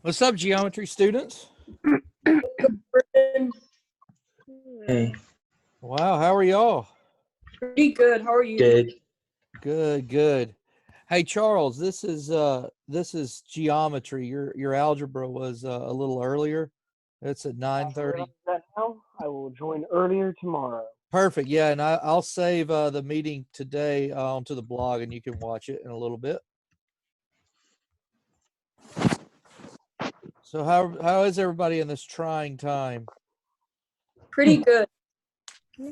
What's up, geometry students? Hey, Wow, how are y'all? Pretty good. How are you? good. Good, good. Hey, Charles, this is geometry. Your algebra was a little earlier. It's at 9:30. That now I will join earlier tomorrow. Perfect. Yeah, and I'll save the meeting today onto the blog, and you can watch it in a little bit. So how is everybody in this trying time? Pretty good.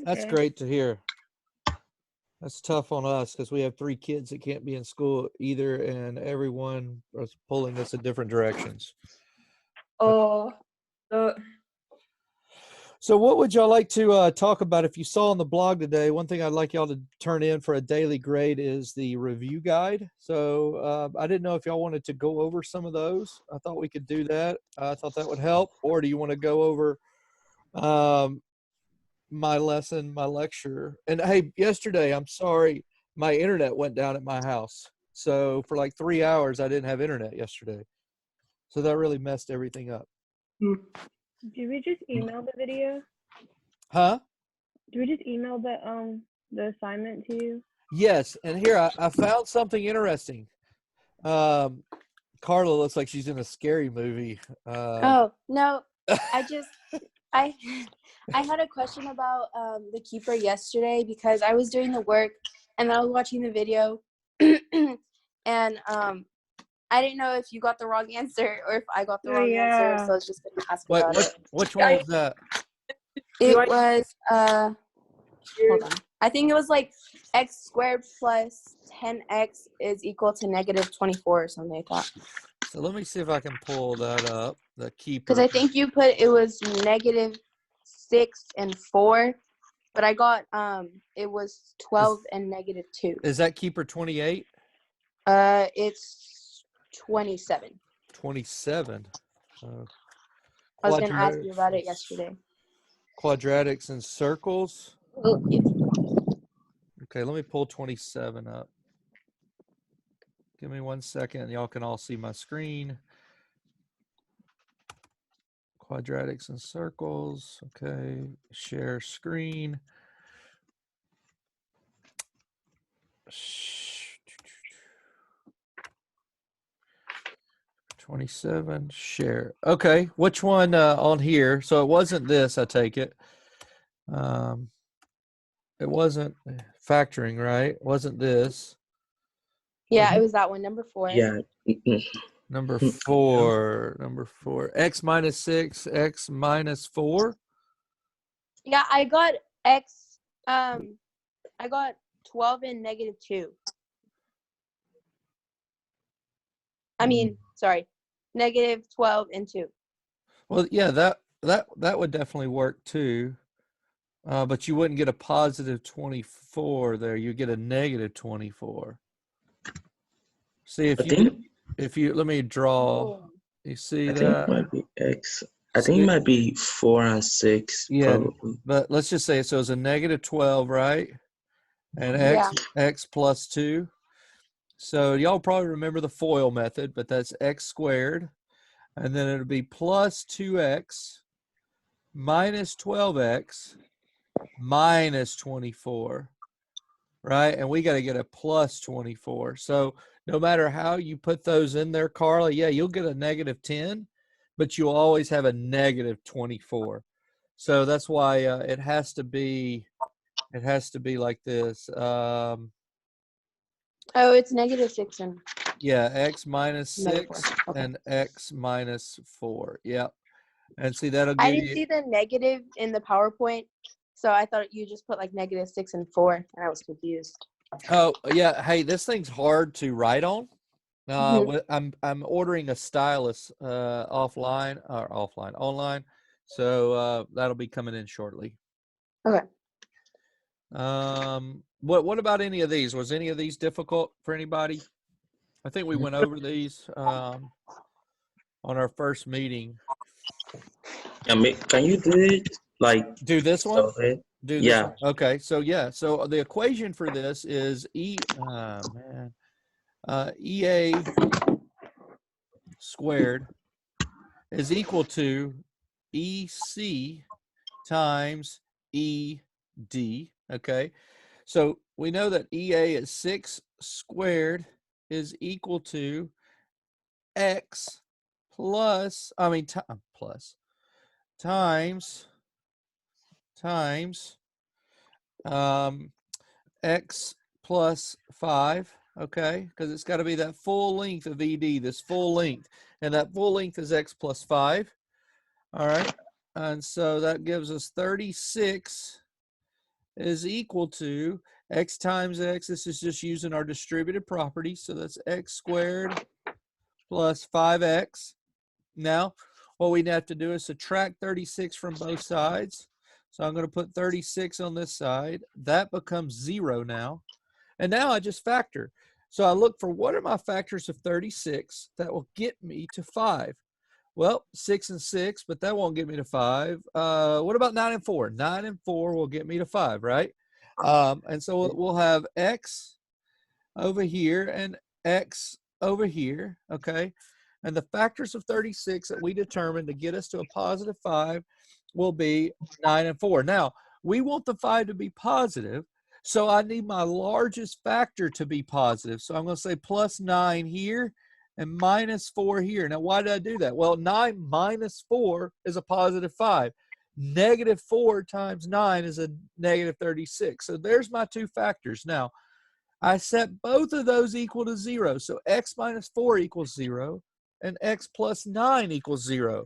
That's great to hear. That's tough on us because we have 3 kids that can't be in school either, and everyone is pulling us in different directions. Uh, So what would y'all like to talk about? If you saw on the blog today, one thing I'd like y'all to turn in for a daily grade is the review guide. So I didn't know if y'all wanted to go over some of those. I thought we could do that. I thought that would help. Or do you want to go over my lesson, my lecture? And hey, yesterday, I'm sorry, my internet went down at my house. So for like 3 hours, I didn't have internet yesterday. So that really messed everything up. Did we just email the video? Huh? Did we just email the assignment to you? Yes, and here I found something interesting. Carla looks like she's in a scary movie. Oh no, I had a question about the keeper yesterday because I was doing the work and I was watching the video and I didn't know if you got the wrong answer or if I got the wrong answer, so I was just gonna ask about it. Which one was that? It was hold on. I think it was like x squared plus 10x is equal to negative 24 or something like that. So let me see if I can pull that up. The keeper. Because I think you put it was negative 6 and 4, but I got it was 12 and negative 2. Is that keeper 28? It's 27. 27. I was gonna ask you about it yesterday. Quadratics and circles. Oh, yeah. Okay, let me pull 27 up. Give me 1 second. Y'all can all see my screen. Quadratics and circles. Okay, share screen. 27, share. Okay, which one on here? So it wasn't this, I take it. It wasn't factoring, right? It wasn't this. Yeah, it was that one, number 4. Yeah. Number 4. Number 4. X minus 6, X minus 4. Yeah, I got X. I got 12 and negative 2. I mean, sorry, negative 12 and 2. Well, yeah, that would definitely work too. But you wouldn't get a positive 24 there. You get a negative 24. See if you let me draw. You see I that? think it might be X. I think it might be 4 and 6. Yeah, probably. but let's just say so. It's a negative 12, right? And X plus 2. So y'all probably remember the FOIL method, but that's X squared. And then it'll be plus 2X minus 12X minus 24, right? And we got to get a plus 24. So no matter how you put those in there, Carla, yeah, you'll get a negative 10, but you'll always have a negative 24. So that's why it has to be like this. Oh, it's negative 6 and Yeah, X minus 6 okay. and X minus 4. Yep. And see, that'll give I you. didn't see the negative in the PowerPoint, so I thought you just put like negative 6 and 4, and I was confused. Oh yeah, hey, this thing's hard to write on. I'm ordering a stylus online, so that'll be coming in shortly. Okay. What about any of these? Was any of these difficult for anybody? I think we went over these on our first meeting. Can you do it? Like Do this one? Do this yeah. one? Okay, so yeah, so the equation for this is EA squared is equal to EC times ED, okay? So we know that EA is 6 squared is equal to X plus, times X plus 5, okay? Because it's got to be that full length of ED, this full length. And that full length is X plus 5. All right. And so that gives us 36 is equal to X times X. This is just using our distributive property. So that's X squared plus 5X. Now, what we have to do is subtract 36 from both sides. So I'm going to put 36 on this side. That becomes 0 now. And now I just factor. So I look for what are my factors of 36 that will get me to 5. Well, 6 and 6, but that won't get me to 5. What about 9 and 4? 9 and 4 will get me to 5, right? And so we'll have X over here and X over here, okay? And the factors of 36 that we determined to get us to a positive 5 will be 9 and 4. Now, we want the 5 to be positive, so I need my largest factor to be positive. So I'm going to say plus 9 here and minus 4 here. Now, why did I do that? Well, 9 minus 4 is a positive 5. Negative 4 times 9 is a negative 36. So there's my two factors. Now, I set both of those equal to 0. So X minus 4 equals 0 and X plus 9 equals 0.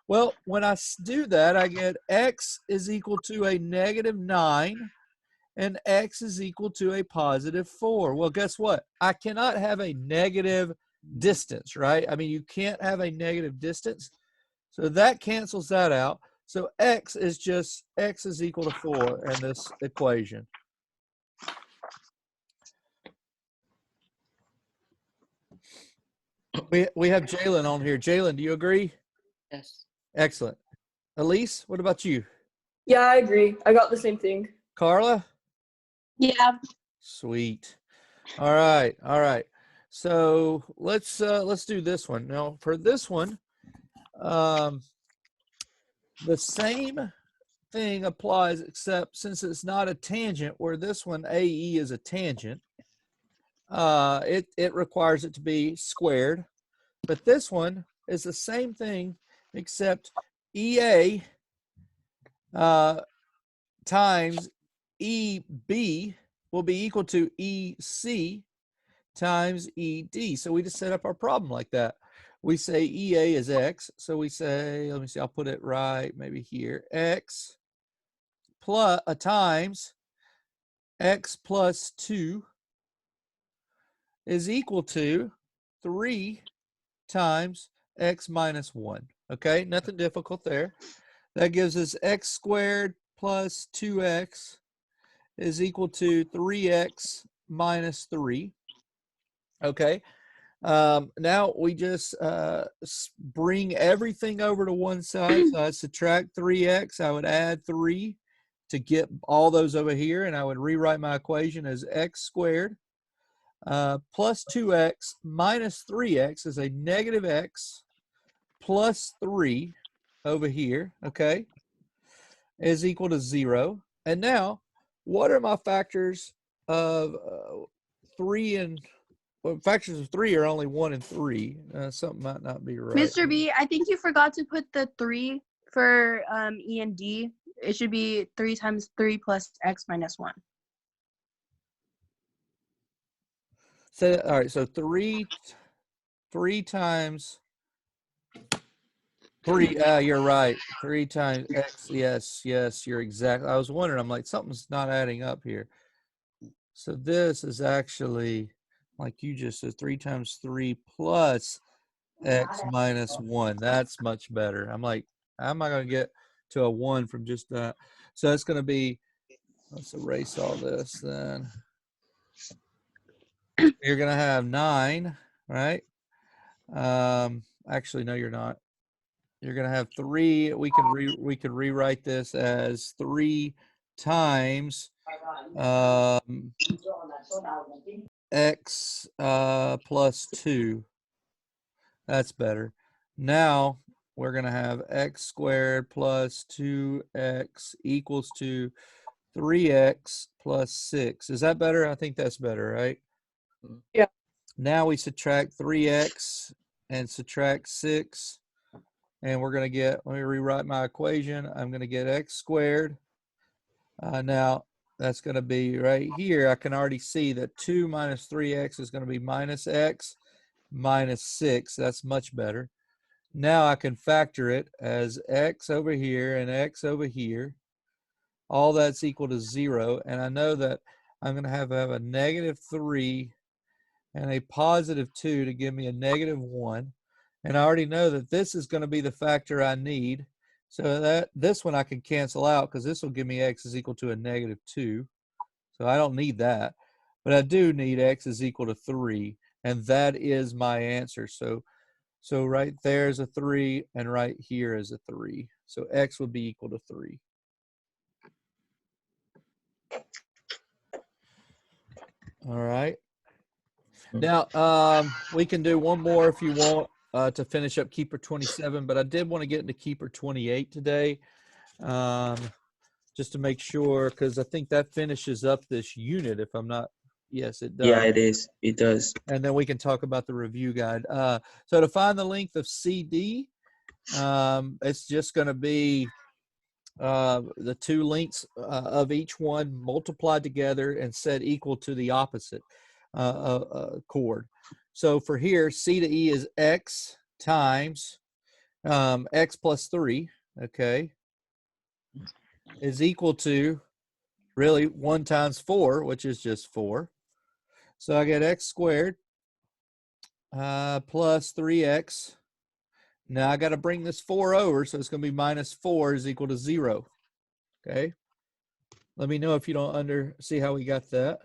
Well, when I do that, I get X is equal to a negative 9 and X is equal to a positive 4. Well, guess what? I cannot have a negative distance, right? I mean, you can't have a negative distance. So that cancels that out. So X is just, X is equal to 4 in this equation. We have Jalen on here. Jalen, do you agree? Yes. Excellent. Elise, what about you? Yeah, I agree. I got the same thing. Carla? Yeah. Sweet. All right. All right. So let's do this one. Now for this one, the same thing applies, except since it's not a tangent, where this one AE is a tangent, it requires it to be squared. But this one is the same thing, except EA times EB will be equal to EC times ED. So we just set up our problem like that. We say EA is X. So we say, let me see, I'll put it right maybe here. X plus times X plus 2 is equal to 3 times X minus 1. Okay, nothing difficult there. That gives us X squared plus 2X is equal to 3X minus 3. Okay. Now we just bring everything over to one side. So I subtract 3X. I would add 3 to get all those over here, and I would rewrite my equation as X squared plus 2X minus 3X is a negative X plus 3 over here, okay, is equal to 0. And now, what are my factors of 3 and well, factors of 3 are only 1 and 3. Something might not be right. Mr. B, I think you forgot to put the 3 for E and D. It should be 3 times 3 plus X minus 1. So, all right, so 3 times 3, you're right. 3 times X, yes, you're exact. I was wondering, I'm like, something's not adding up here. So this is actually, like you just said, 3 times 3 plus X minus 1. That's much better. I'm like, how am I going to get to a 1 from just that? So it's going to be, let's erase all this then. You're going to have 9, right? Actually, no, you're not. You're going to have 3. We could rewrite this as 3 times X plus 2. That's better. Now we're going to have x squared plus 2x equals to 3x plus 6. Is that better? I think that's better, right? Yeah. Now we subtract 3x and subtract 6. And we're going to get, let me rewrite my equation. I'm going to get x squared. Now, that's going to be right here. I can already see that 2 minus 3x is going to be minus x minus 6. That's much better. Now I can factor it as x over here and x over here. All that's equal to 0. And I know that I'm going to have a negative 3 and a positive 2 to give me a negative 1. And I already know that this is going to be the factor I need. So that this one I can cancel out because this will give me x is equal to a negative 2. So I don't need that. But I do need x is equal to 3. And that is my answer. So right there is a 3 and right here is a 3. So x would be equal to 3. All right. Now, we can do one more if you want to finish up Keeper 27, but I did want to get into Keeper 28 today just to make sure, because I think that finishes up this unit if I'm not, yes, it does. Yeah, it is. It does. And then we can talk about the review guide. So to find the length of CD, it's just going to be the two lengths of each one multiplied together and set equal to the opposite chord. So for here, C to E is x times x plus 3, okay, is equal to really 1 times 4, which is just 4. So I get x squared plus 3x. Now I got to bring this 4 over, so it's going to be minus 4 is equal to 0. Okay. Let me know if you don't see how we got that.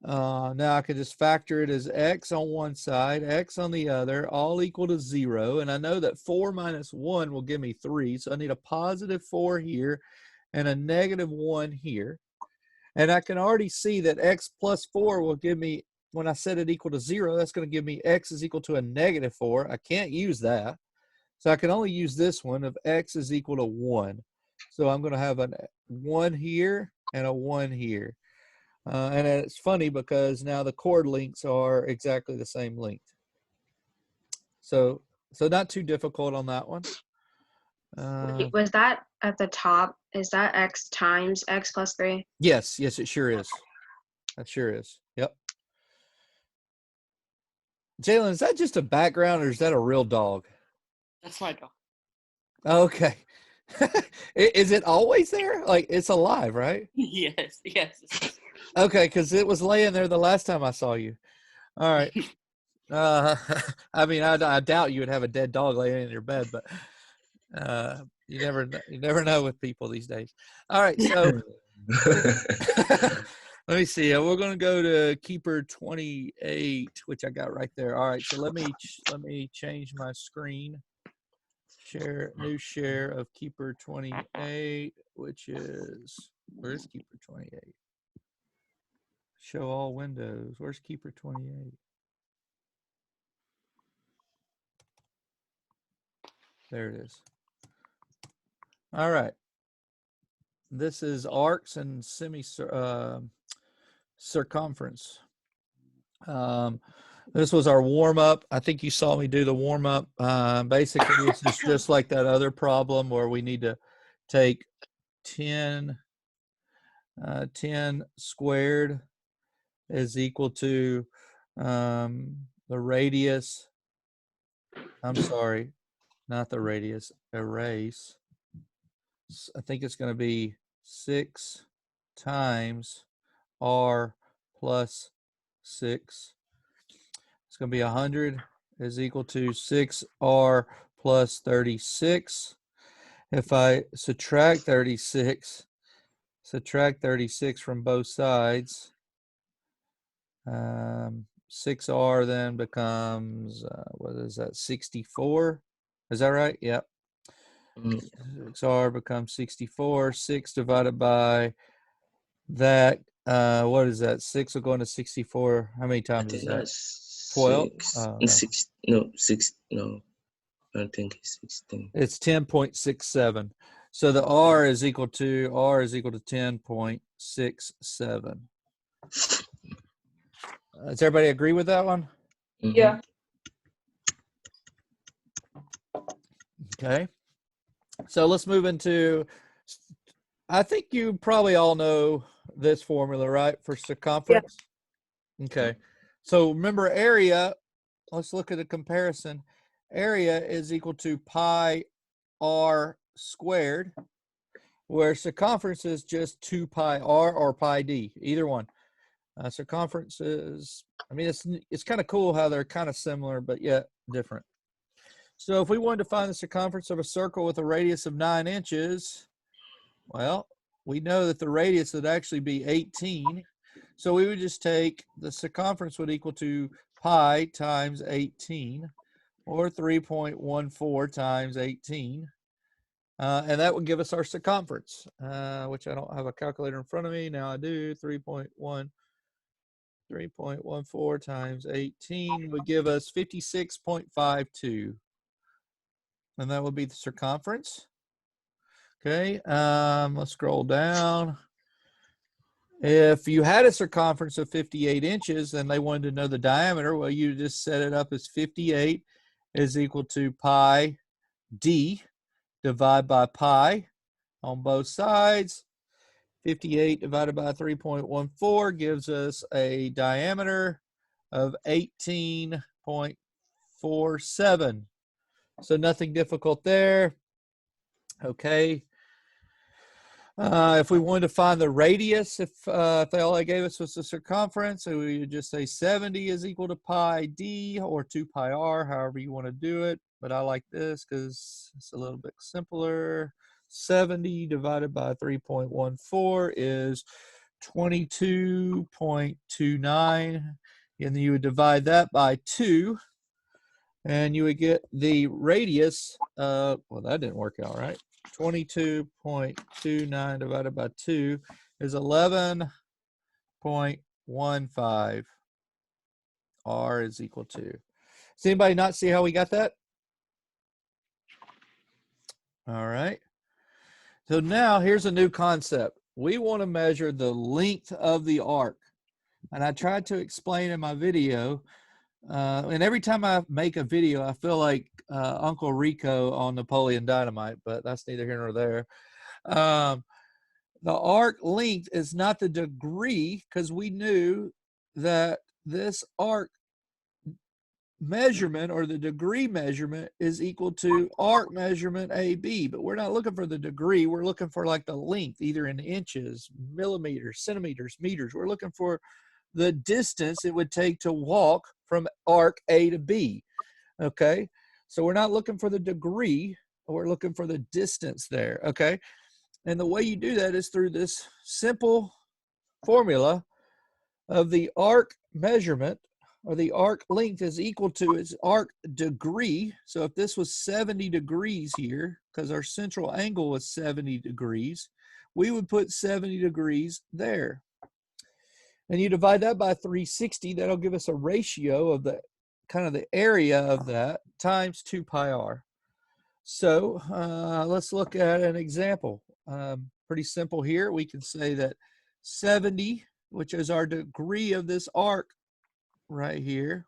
Now I can just factor it as x on one side, x on the other, all equal to 0. And I know that 4 minus 1 will give me 3. So I need a positive 4 here and a negative 1 here. And I can already see that x plus 4 will give me, when I set it equal to 0, that's going to give me x is equal to a negative 4. I can't use that. So I can only use this one of x is equal to 1. So I'm going to have a 1 here and a 1 here. And it's funny because now the chord lengths are exactly the same length. So not too difficult on that one. Wait, was that at the top? Is that x times x plus 3? Yes, it sure is. That sure is. Yep. Jalen, is that just a background or is that a real dog? That's my dog. Okay. Is it always there? Like it's alive, right? Yes. Okay, because it was laying there the last time I saw you. All right. I mean, I doubt you would have a dead dog laying in your bed, but you never know with people these days. All right, so let me see. We're going to go to Keeper 28, which I got right there. All right, so let me change my screen. New share of Keeper 28, which is, where's Keeper 28? Show all windows. Where's Keeper 28? There it is. All right. This is arcs and circumference. This was our warm-up. I think you saw me do the warm-up. Basically, this is just like that other problem where we need to take 10 squared is equal to the radius. I'm sorry, not the radius, erase. I think it's going to be 6 times r plus 6. It's going to be 100 is equal to 6r plus 36. If I subtract 36 from both sides, 6r then becomes, what is that, 64? Is that right? Yep. 6r becomes 64. 6 divided by that, what is that? 6 will go into 64. How many times is that? 12? 6. No. I think it's 16. It's 10.67. So the R is equal to 10.67. Does everybody agree with that one? Mhm. Yeah. Okay. So let's move into, I think you probably all know this formula, right, for circumference? Okay. So remember area, let's look at a comparison. Area is equal to pi r squared, where circumference is just 2 pi r or pi d, either one. Circumference is, I mean, it's kind of cool how they're kind of similar, but yet different. So if we wanted to find the circumference of a circle with a radius of 9 inches, well, we know that the radius would actually be 18. So we would just take the circumference would equal to pi times 18, or 3.14 times 18. And that would give us our circumference, which I don't have a calculator in front of me. Now I do. 3.14 times 18 would give us 56.52. And that would be the circumference. Okay, let's scroll down. If you had a circumference of 58 inches and they wanted to know the diameter, well, you just set it up as 58 is equal to pi d divided by pi on both sides. 58 divided by 3.14 gives us a diameter of 18.47. So nothing difficult there. Okay. If we wanted to find the radius, if they all they gave us was the circumference, so we would just say 70 is equal to pi d or 2 pi r, however you want to do it. But I like this because it's a little bit simpler. 70 divided by 3.14 is 22.29. And then you would divide that by 2. And you would get the radius, well, that didn't work out right. 22.29 divided by 2 is 11.15. R is equal to. Does anybody not see how we got that? All right. So now here's a new concept. We want to measure the length of the arc. And I tried to explain in my video. And every time I make a video, I feel like Uncle Rico on Napoleon Dynamite, but that's neither here nor there. The arc length is not the degree, because we knew that this arc measurement or the degree measurement is equal to arc measurement AB, but we're not looking for the degree. We're looking for like the length, either in inches, millimeters, centimeters, meters. We're looking for the distance it would take to walk from arc A to B. Okay, so we're not looking for the degree, we're looking for the distance there. Okay, and the way you do that is through this simple formula of the arc measurement, or the arc length is equal to its arc degree. So if this was 70 degrees here, because our central angle was 70 degrees, we would put 70 degrees there. And you divide that by 360, that'll give us a ratio of the kind of the area of that times 2 pi r. So let's look at an example. Pretty simple here. We can say that 70, which is our degree of this arc right here,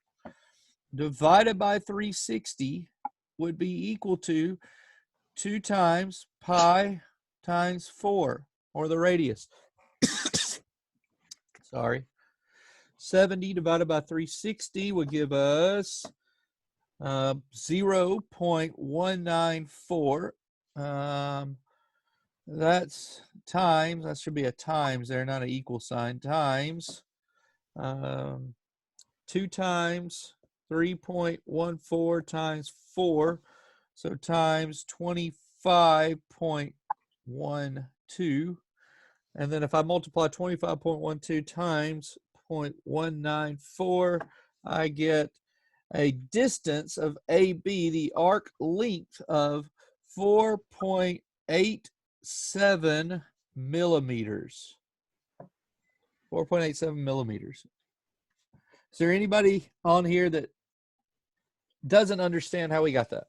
divided by 360 would be equal to 2 times pi times 4, or the radius. Sorry. 70 divided by 360 would give us 0.194. That's times, that should be a times there, not an equal sign, times 2 times 3.14 times 4, so times 25.12. And then if I multiply 25.12 times 0.194, I get a distance of AB, the arc length of 4.87 millimeters. 4.87 millimeters. Is there anybody on here that doesn't understand how we got that?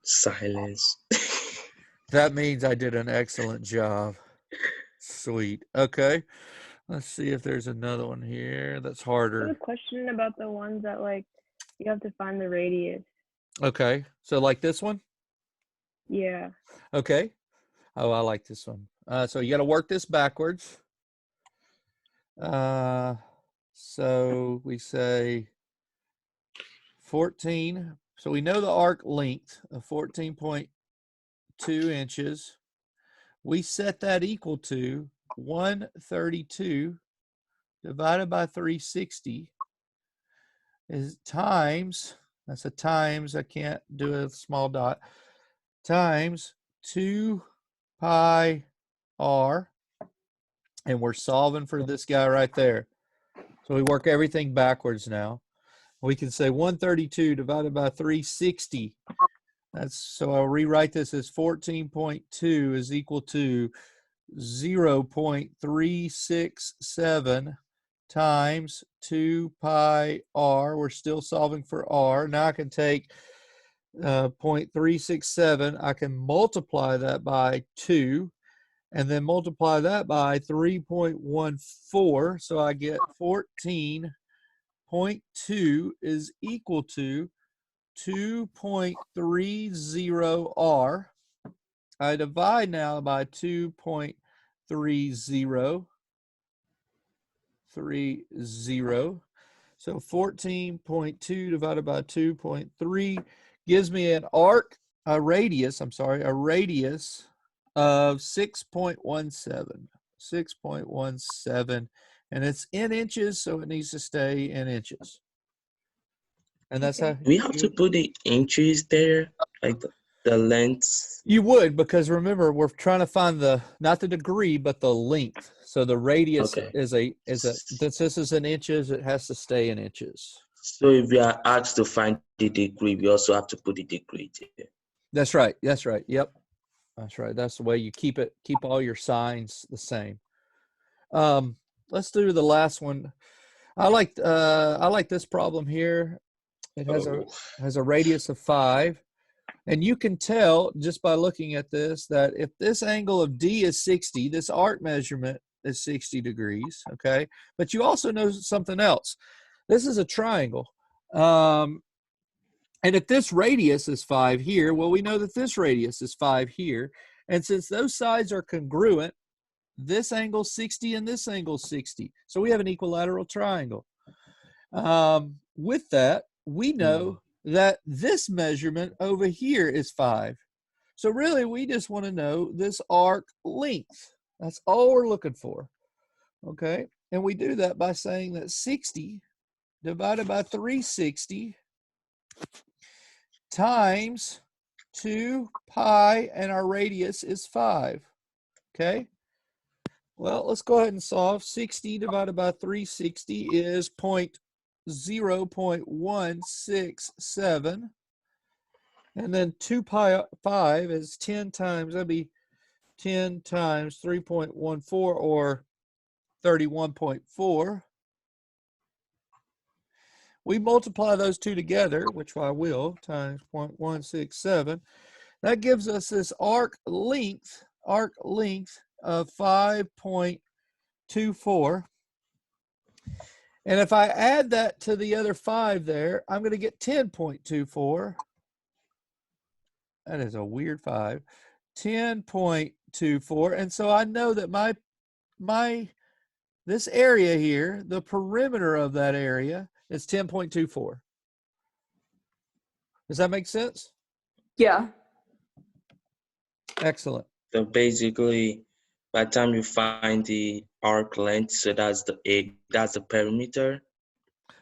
Silence. That means I did an excellent job. Sweet. Okay. Let's see if there's another one here that's I have a harder. question about the ones that like you have to find the radius. Okay. So like this one? Yeah. Okay. Oh, I like this one. So you got to work this backwards. So we say 14. So we know the arc length of 14.2 inches. We set that equal to 132 divided by 360 is times, that's a times, I can't do a small dot, times 2 pi r, and we're solving for this guy right there. So we work everything backwards now. We can say 132 divided by 360. So I'll rewrite this as 14.2 is equal to 0.367 times 2 pi r. We're still solving for r. Now I can take 0.367. I can multiply that by 2 and then multiply that by 3.14. So I get 14.2 is equal to 2.30 r. I divide now by 2.30. So 14.2 divided by 2.3 gives me a radius of 6.17. 6.17. And it's in inches, so it needs to stay in inches. And that's how We have to put the inches there, like the length. you would, because remember, we're trying to find not the degree, but the length. So the radius Okay. since this is in inches, it has to stay in inches. So if we are asked to find the degree, we also have to put the degree there. That's right. That's right. Yep. That's right. That's the way you keep all your signs the same. Let's do the last one. I like this problem here. It has a radius of 5. And you can tell just by looking at this that if this angle of D is 60, this arc measurement is 60 degrees, okay? But you also know something else. This is a triangle. And if this radius is 5 here, well, we know that this radius is 5 here. And since those sides are congruent, this angle 60 and this angle 60. So we have an equilateral triangle. With that, we know that this measurement over here is 5. So really, we just want to know this arc length. That's all we're looking for, okay? And we do that by saying that 60 divided by 360 times 2 pi, and our radius is 5, okay? Well, let's go ahead and solve. 60 divided by 360 is 0.167. And then 2 pi 5 is 10 times, that'd be 10 times 3.14 or 31.4. We multiply those two together, which I will, times 0.167. That gives us this arc length of 5.24. And if I add that to the other 5 there, I'm going to get 10.24. That is a weird 5. 10.24. And so I know that this area here, the perimeter of that area is 10.24. Does that make sense? Yeah. Excellent. So basically, by the time you find the arc length, so that's the perimeter.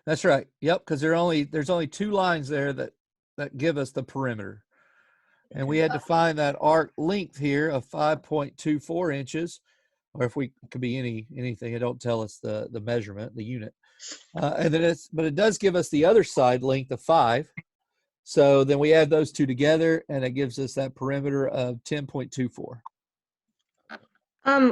That's right. Yep, because there's only 2 lines there that give us the perimeter. And we had to find that arc length here of 5.24 inches, or if we could be anything, it don't tell us the measurement, the unit. And then but it does give us the other side length of 5. So then we add those two together, and it gives us that perimeter of 10.24.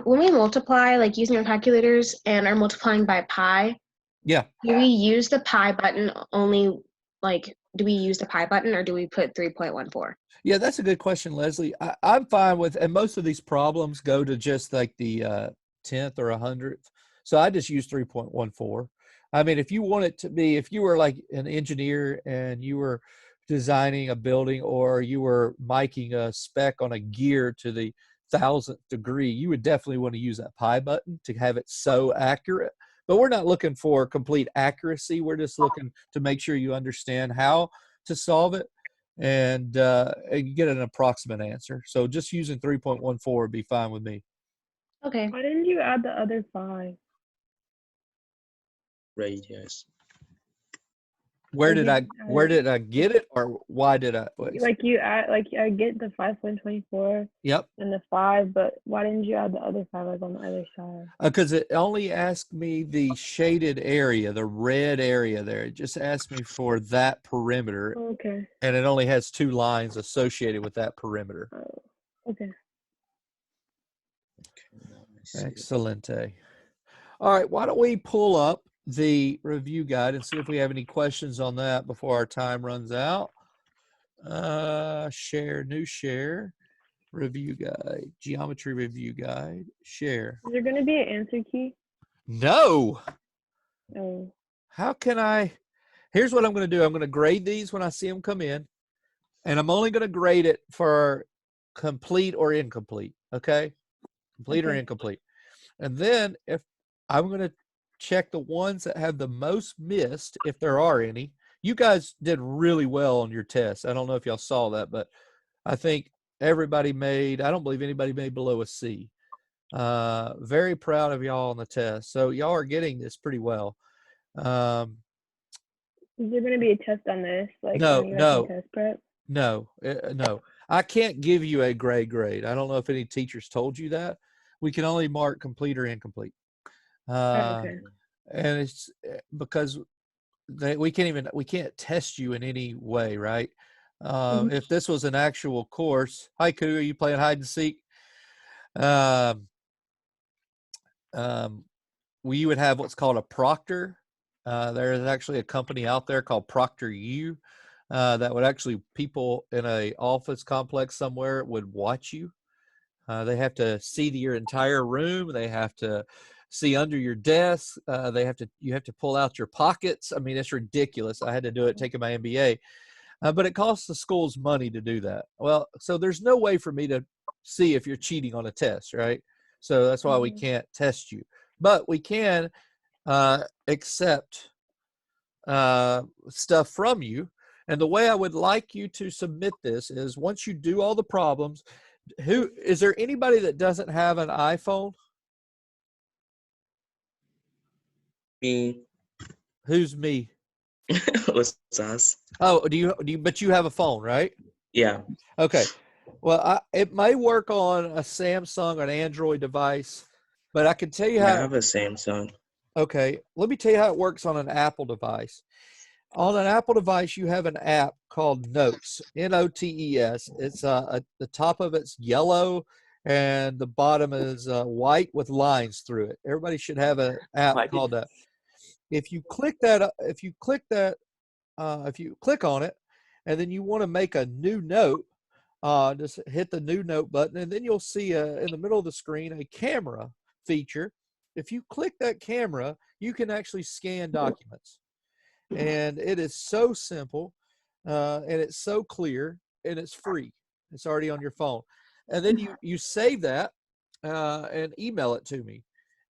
When we multiply, like using our calculators and are multiplying by pi, Yeah. do we use the pi button only like do we use the pi button or do we put 3.14? Yeah, that's a good question, Leslie. I'm fine with, and most of these problems go to just like the 10th or 100th. So I just use 3.14. I mean, if you want it to be, if you were like an engineer and you were designing a building or you were miking a spec on a gear to the 1000th degree, you would definitely want to use that pi button to have it so accurate. But we're not looking for complete accuracy. We're just looking to make sure you understand how to solve it and you get an approximate answer. So just using 3.14 would be fine with me. Okay. Why didn't you add the other 5? Radius. Where Like did I get it, or why did I? like you add, like I get the 5.24 Yep. and the 5, but why didn't you add the other 5 like on the other side? Because it only asked me the shaded area, the red area there. It just asked me for that perimeter, Okay. and it only has 2 lines associated with that perimeter. Oh, okay. Excelente. All right, why don't we pull up the review guide and see if we have any questions on that before our time runs out. Share, new share, review guide, geometry review guide, share. Is there going to be an answer key? No. Oh. How can I? Here's what I'm going to do. I'm going to grade these when I see them come in, and I'm only going to grade it for complete or incomplete. Okay? Complete or Okay. incomplete. And then if I'm going to check the ones that have the most missed, if there are any. You guys did really well on your test. I don't know if y'all saw that, but I think everybody made, I don't believe anybody made below a C. Very proud of y'all on the test. So y'all are getting this pretty well. Is there going to be a test on this? Like No, when you no. test prep? No. I can't give you a grade. I don't know if any teachers told you that. We can only mark complete or incomplete. Okay. And it's because we can't test you in any way, right? If this was an actual course, hi Koo, are you playing hide and seek? We would have what's called a proctor. There is actually a company out there called ProctorU that would actually, people in a office complex somewhere would watch you. They have to see your entire room. They have to see under your desk. You have to pull out your pockets. I mean, it's ridiculous. I had to do it taking my MBA, but it costs the schools money to do that. Well, so there's no way for me to see if you're cheating on a test, right? So that's why we can't test you, but we can accept stuff from you. And the way I would like you to submit this is once you do all the problems, is there anybody that doesn't have an iPhone? Me. Who's me? What's us? Oh, but you have a phone, right? Yeah. Okay. Well, it may work on a Samsung or an Android device, but I can tell you I how. have a Samsung. Okay. Let me tell you how it works on an Apple device. On an Apple device, you have an app called Notes, Notes. It's the top of it's yellow and the bottom is white with lines through it. Everybody should have an app called that. If you click on it, and then you want to make a new note, just hit the new note button, and then you'll see in the middle of the screen a camera feature. If you click that camera, you can actually scan documents. And it is so simple, and it's so clear, and it's free. It's already on your phone. And then you save that and email it to me.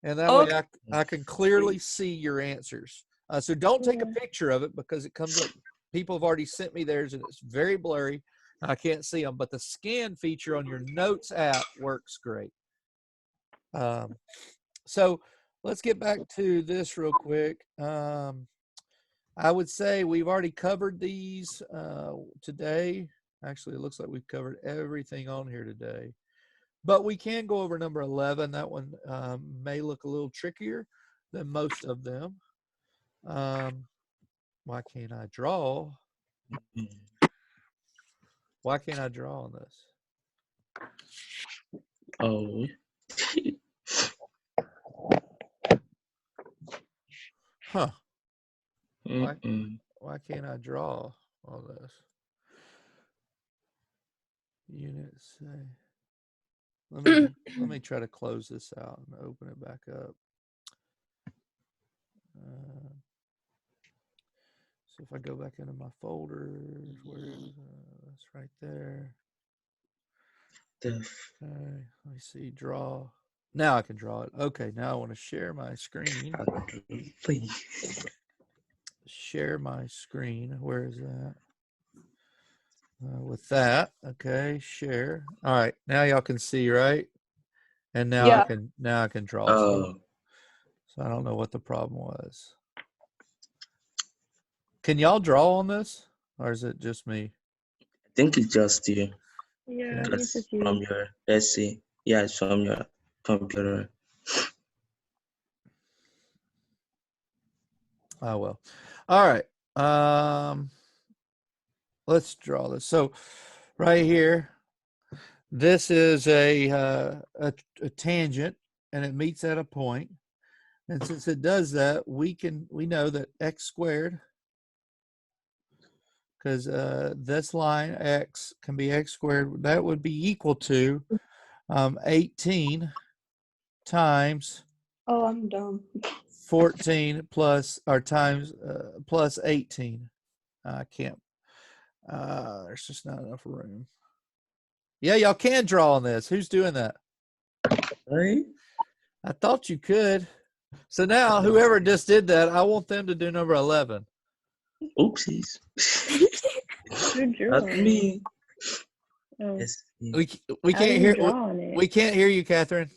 And that way I can clearly see your answers. So don't take a picture of it because it comes up. People have already sent me theirs, and it's very blurry. I can't see them. But the scan feature on your Notes app works great. So let's get back to this real quick. I would say we've already covered these today. Actually, it looks like we've covered everything on here today. But we can go over number 11. That one may look a little trickier than most of them. Why can't I draw? Why can't I draw on this? Oh. Huh. Mm-mm. Why can't I draw? on this. Unit say. Let me try to close this out and open it back up. So if I go back into my folders, where is that's right there. Okay, let me see, draw. Now I can draw it. Okay, now I want to share my screen. Share my screen. Where is that? With that, okay, share. All right, now y'all can see, right? And now Yeah. I can draw. Oh, So I don't know what the problem was. Can y'all draw on this, or is it just me? I think it's just you. Yeah, I think Because it's just you. from your, let's see. Yeah, it's from your computer. Oh well. All right. Let's draw this. So right here, this is a tangent, and it meets at a point. And since it does that, we know that x squared, because this line x can be x squared, that would be equal to 18 times Oh, I'm dumb. 14 plus or times plus 18. I can't. There's just not enough room. Yeah, y'all can draw on this. Who's doing that? Right? I thought you could. So now, whoever just did that, I want them to do number 11. Oopsies. Good Not draw. me. Oh, Yes. We how can't do you hear. draw on it? We can't hear you, Catherine.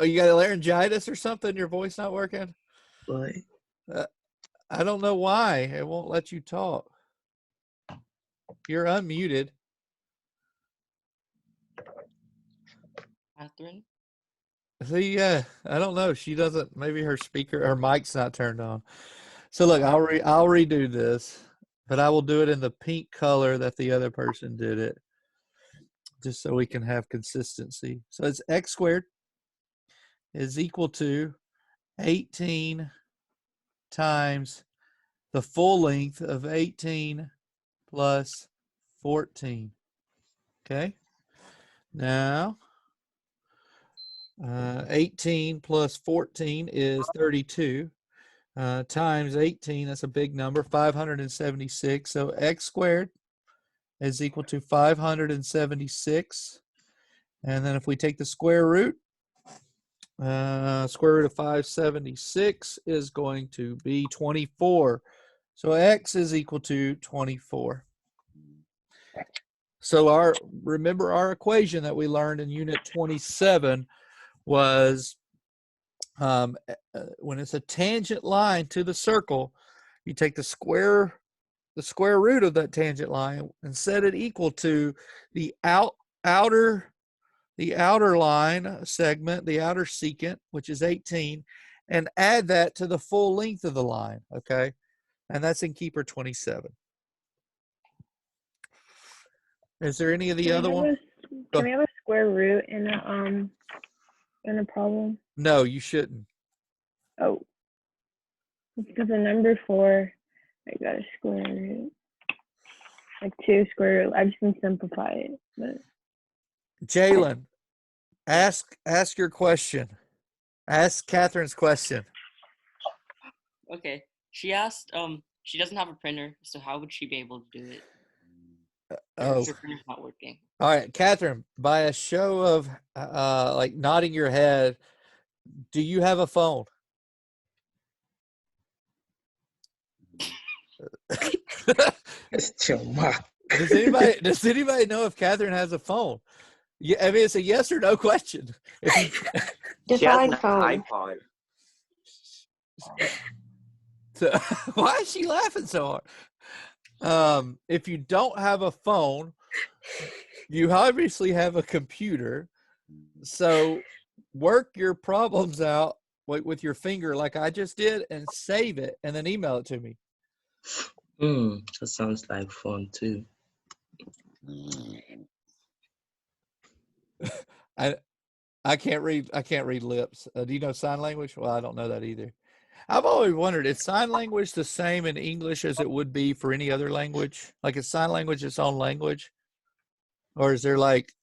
You got a laryngitis or something? Your voice not working? Boy. I don't know why it won't let you talk. You're unmuted. Catherine? See, I don't know. She doesn't. Maybe her speaker, her mic's not turned on. So look, I'll redo this, but I will do it in the pink color that the other person did it, just so we can have consistency. So it's x squared is equal to 18 times the full length of 18 plus 14. Okay. Now, 18 plus 14 is 32 times 18. That's a big number, 576. So x squared is equal to 576. And then if we take the square root of 576 is going to be 24. So x is equal to 24. So remember our equation that we learned in unit 27 was when it's a tangent line to the circle, you take the square root of that tangent line and set it equal to the outer line segment, the outer secant, which is 18, and add that to the full length of the line, okay? And that's in Keeper 27. Is there any of the other one? Can we have a square root in a problem? No, you shouldn't. Oh, because the number 4, I got a square root, like 2 square root. I just can simplify it. But Jalen, ask your question. Ask Catherine's question. Okay. She asked, she doesn't have a printer, so how would she be able to do it? Oh, her printer's not working. All right, Catherine, by a show of like nodding your head, do you have a phone? Does anybody know if Catherine has a phone? Yeah, I mean, it's a yes or no question. Define phone. iPod. So, why is she laughing so hard? If you don't have a phone, you obviously have a computer. So work your problems out with your finger like I just did and save it and then email it to me. That sounds like fun too. I can't read lips. Do you know sign language? Well, I don't know that either. I've always wondered, is sign language the same in English as it would be for any other language? Like, is sign language its own language? Or is there like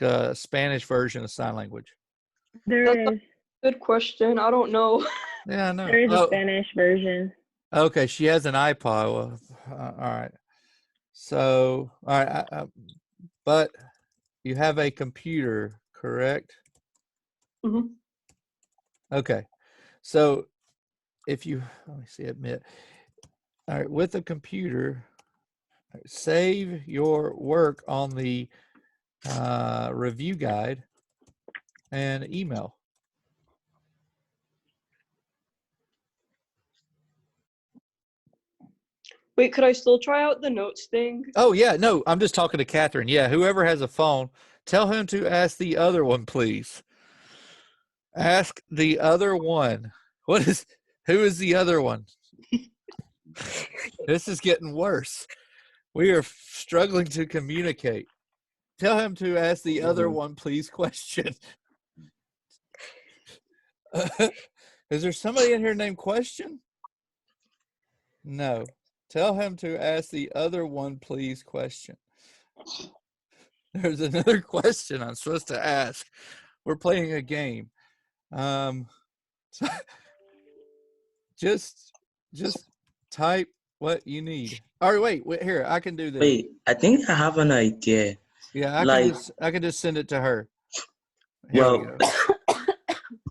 a Spanish version of sign language? There is. Good question. I don't know. Yeah, I know. There is a Oh, Spanish version. okay, she has an iPod. Well, all right. So, all right, but you have a computer, correct? Mhm. Okay. So, if you let me see, admit. All right, with a computer, save your work on the review guide and email. Wait, could I still try out the notes thing? Oh yeah, no, I'm just talking to Catherine. Yeah, whoever has a phone, tell him to ask the other one, please. Ask the other one. Who is the other one? This is getting worse. We are struggling to communicate. Tell him to ask the other one, please, question. Is there somebody in here named Question? No. Tell him to ask the other one, please, question. There's another question I'm supposed to ask. We're playing a game. So just type what you need. All right, wait, here, I can do this. Wait, I think I have an idea. Yeah, I can just send it to her. Here we Well, go.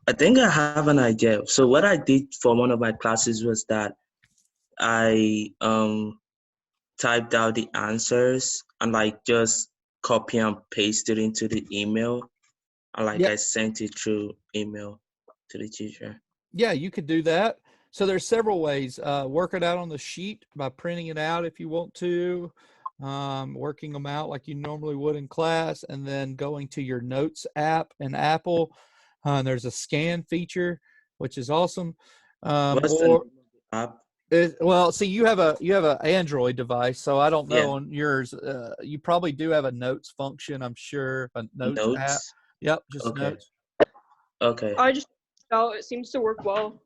I think I have an idea. So what I did for one of my classes was that I typed out the answers and like just copy and paste it into the email, and like I sent it through email to the teacher. Yeah, you could do that. So there's several ways. Work it out on the sheet by printing it out if you want to, working them out like you normally would in class, and then going to your Notes app in Apple. And there's a scan feature, which is awesome. What's the app? Well, see, you have a Android device, so I don't know on yours. You probably do have a Notes function, I'm sure. A Notes app. Yep, just Notes. Okay. I just it seems to work well.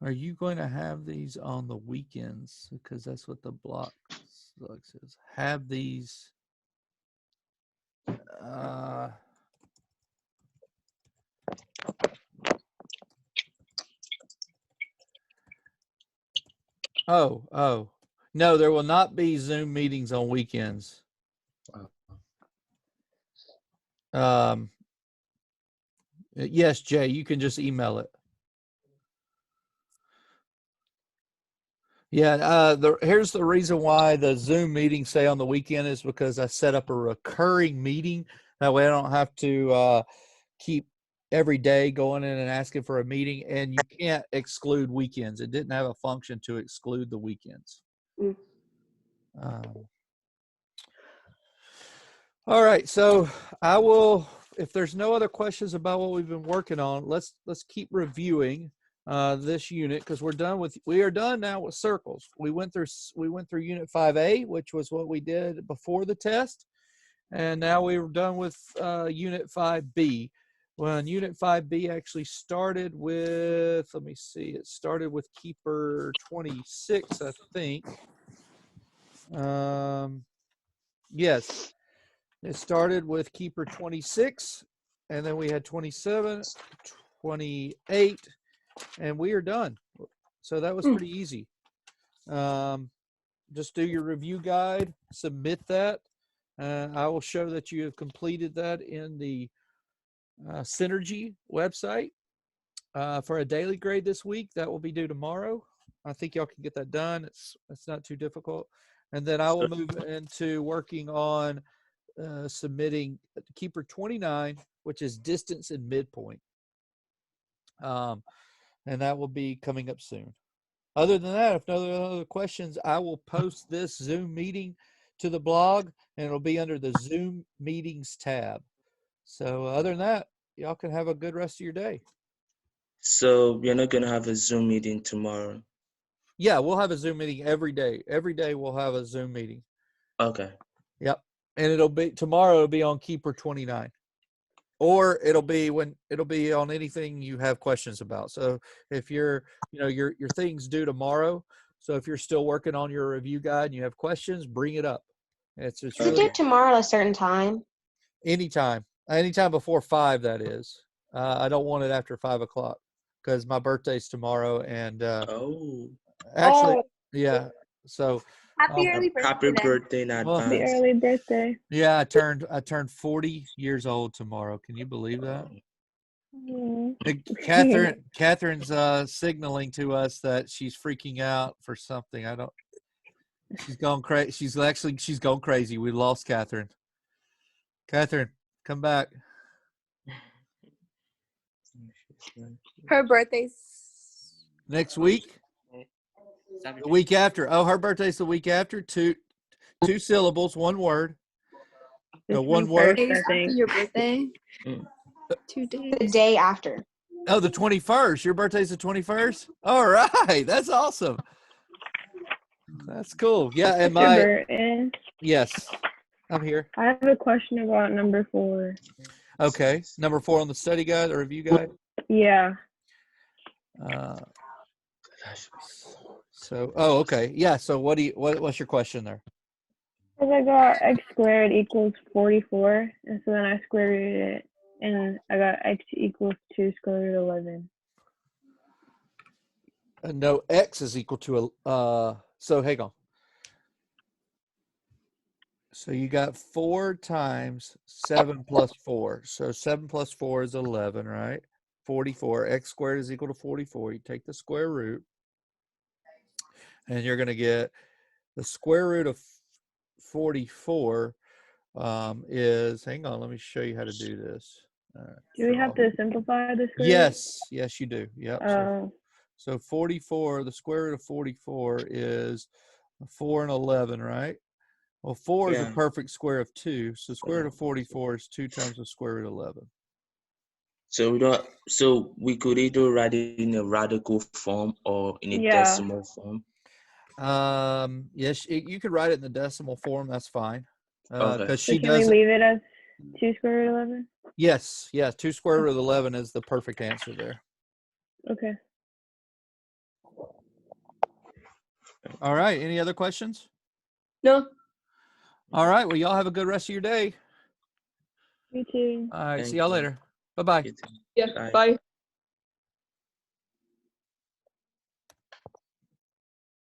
Are you going to have these on the weekends? Because that's what the block says. Have these. Oh. No, there will not be Zoom meetings on weekends. Yes, Jay, you can just email it. Yeah, here's the reason why the Zoom meetings say on the weekend is because I set up a recurring meeting. That way I don't have to keep every day going in and asking for a meeting, and you can't exclude weekends. It didn't have a function to exclude the weekends. All right, so I will, if there's no other questions about what we've been working on, let's keep reviewing this unit, because we are done now with circles. We went through unit 5A, which was what we did before the test, and now we're done with unit 5B. Well, unit 5B actually started with, let me see, it started with Keeper 26, I think. Yes, it started with Keeper 26, and then we had 27, 28, and we are done. So that was pretty easy. Just do your review guide, submit that. I will show that you have completed that in the Synergy website for a daily grade this week. That will be due tomorrow. I think y'all can get that done. It's not too difficult. And then I will move into working on submitting Keeper 29, which is distance and midpoint. And that will be coming up soon. Other than that, if no other questions, I will post this Zoom meeting to the blog, and it'll be under the Zoom meetings tab. So other than that, y'all can have a good rest of your day. So we're not going to have a Zoom meeting tomorrow? Yeah, we'll have a Zoom meeting every day. Every day we'll have a Zoom meeting. Okay. Yep. And tomorrow it'll be on Keeper 29. or it'll be on anything you have questions about. So if your thing's due tomorrow, so if you're still working on your review guide and you have questions, bring it up. It's Is really it due tomorrow at a certain time? anytime before 5. That is, I don't want it after 5 o'clock because my birthday's tomorrow, and Oh, actually, Oh. yeah. So Happy early birthday. happy then. birthday in Well, Happy advance. early birthday. yeah, I turned 40 years old tomorrow. Can you believe that? Aw. Catherine's signaling to us that she's freaking out for something. She's gone crazy. She's gone crazy. We lost Catherine. Catherine, come back. Her birthday's Next week? The week after. Oh, her birthday's the week after. Two syllables, one word. No, This one week word. first, I after think. your birthday. Mm. 2 The days. day after. Oh, the 21st. Your birthday's the 21st? All right. That's awesome. That's cool. Yeah, and Mr. Burton, yes, I'm here. I have a question about number 4. Okay. Number 4 on the study guide or review guide. Yeah. So, okay. Yeah. So what's your question there? Because I got x squared equals 44, and so then I square rooted it, and I got x equals 2 square root 11. No, x is equal to so hang on. So you got 4 times 7 plus 4. So 7 plus 4 is 11, right? 44. X squared is equal to 44. You take the square root, and you're going to get the square root of 44 is, hang on, let me show you how to do this. Do we have to simplify the square Yes, you do. Yep. root? So 44, the square root of 44 is 4 and 11, right? Well, 4 is a Yeah. perfect square of 2. So square root of 44 is 2 times the square root of 11. So we could either write it in a radical form or in a Yeah. decimal form. Yes, you could write it in the decimal form. That's fine. Okay. Because So she can we does. leave it as 2 square root 11? Yes, 2 square root of 11 is the perfect answer there. Okay. All right. Any other questions? No. All right. Well, y'all have a good rest of your day. Me too. All right. Thank See y'all you. later. Bye-bye. You too. Yeah. Bye. Bye.